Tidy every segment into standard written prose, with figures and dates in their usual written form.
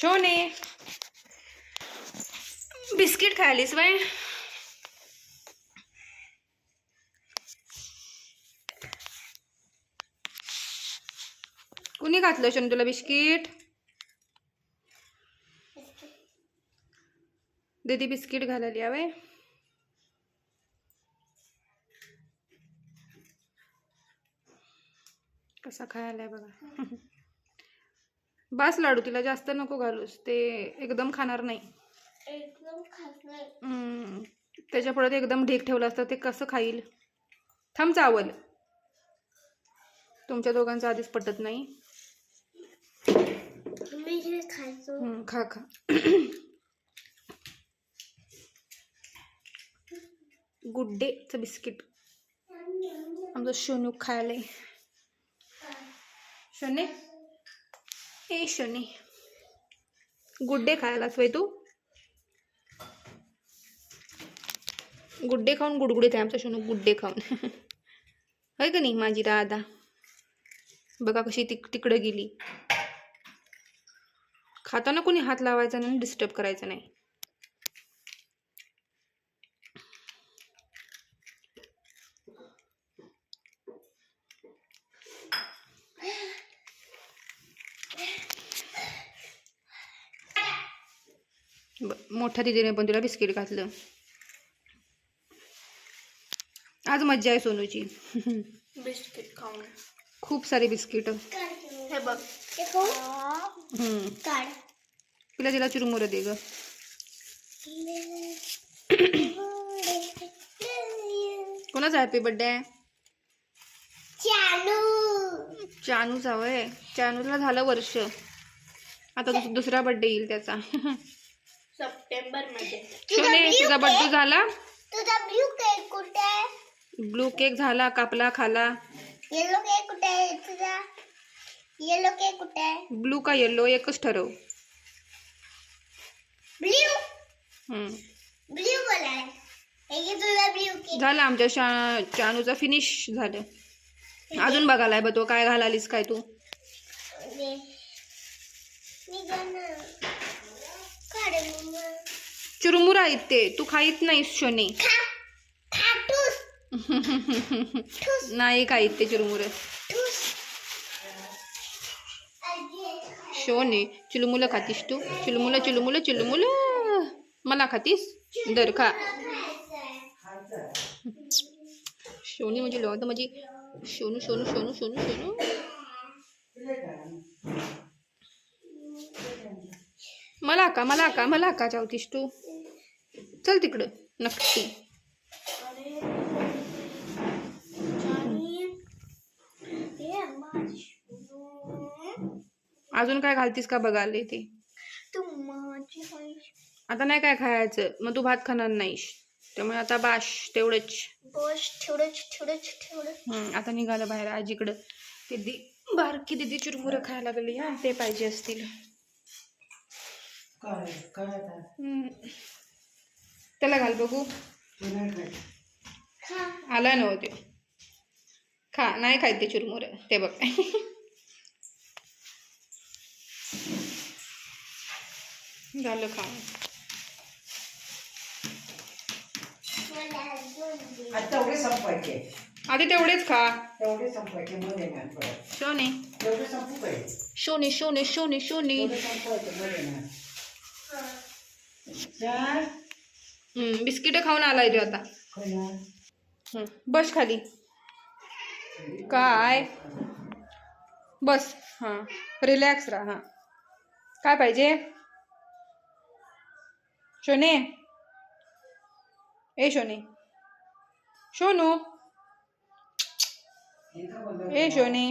शोने biscuit खायलीस वय? कुणी घातलं शोने तुला बिस्किट? दीदी बिस्किट घालायली हवे. कसा खायला बघा. बस लाडू, तिला जास्त नको घालूस, ते एकदम खाणार नाही. एकदम खात नाही. त्याच्या पुढे ते एकदम ढीक ठेवलं असतं, ते कसं खाईल? थांब चावल. तुमच्या दोघांचं आधीच पटत नाही. मी हे खायचो. खा खा. गुड डेचं बिस्किट आमचं शोनू खायला. शोने ए शोने, गुड डे खायलाच वय तू? गुड डे खाऊन गुडगुडीत आहे आमचा शोनू, गुड डे खाऊन. है का नाही माझी राधा? बघा कशी तिकडं गेली. खाताना कोणी हात लावायचा नाही, डिस्टर्ब करायचं नाही. मोठ्या दीदीने पण तुला बिस्किट घातलं. आज मज्जा आहे सोनूची. बिस्किट खाऊन. खूप सारे बिस्किट. हे बघ. काढ. तिला चुरमुरं दे ग. कोणाचा हॅपी बर्थडे आहे? चानूचा वय. चानूला झालं वर्ष. आता दुसरा बर्थडे येईल त्याचा. सप्टेंबर मध्ये. शोने तुझा बर्थडे झाला? तुझा ब्लू केक कुठे आहे? ब्लू केक झाला, कापला, खाला. येलो केक कुठे आहे तुझा? येलो केक कुठे आहे? ब्लू का येलो एकच ठरव. ब्लू. ब्लू बोला आहे. हे तुझा ब्लू केक झालं आमच्या चानूचा फिनिश झालं. अजून बघायला बघ तो काय घालालीस काय तू. चुरमुरा आहेत ते, तू खाईत नाहीस शोने. नाही खाईत ते चुरमुर. शोने चुलमुलं खातीस तू? चुलमुलं चुलमुलं चुलमुलं मला खातीस? दर खा. शोनी म्हणजे लवत म्हणजे शोनू शोनू शोनू शोनू शोनू. मला का चावतीस तू? चल तिकडं नक्की. अजून काय घालतीस का बघाले ते. आता नाही काय खायचं, मग तू भात खाणार नाहीस, त्यामुळे आता तेवढंच. आता निघालं बाहेर आजीकडं. ते बारकी दीदी चुरमुरं खायला लागली. हा ते पाहिजे असतील. त्याला घाल बघू. आला नव्हते. खा. नाही खायते चुरमुरं ते बघ. झालं खा. आधी तेवढेच खा. शोने शोने शोने शोने शोने. बिस्किट खाऊन आलाय तो आता. बस खाली. काय बस. हा रिलॅक्स राहा. हा काय पाहिजे शोने? ए शोने, शोनू ए शोने.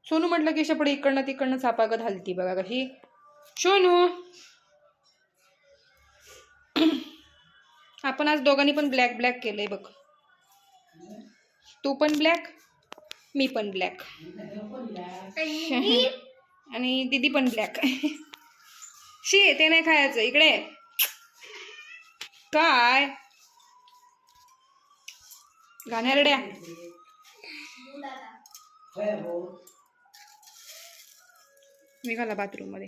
सोनू म्हटलं की शपडी इकडनं तिकडनं चापागत हलती बघा कशी. शोनू आपण आज दोघांनी पण ब्लॅक ब्लॅक केलंय बघ. तू पण ब्लॅक, मी पण ब्लॅक आणि दीदी पण ब्लॅक. शी ते नाही खायचं. इकडे काय घाणेरड्या. निघाला बाथरूम मध्ये.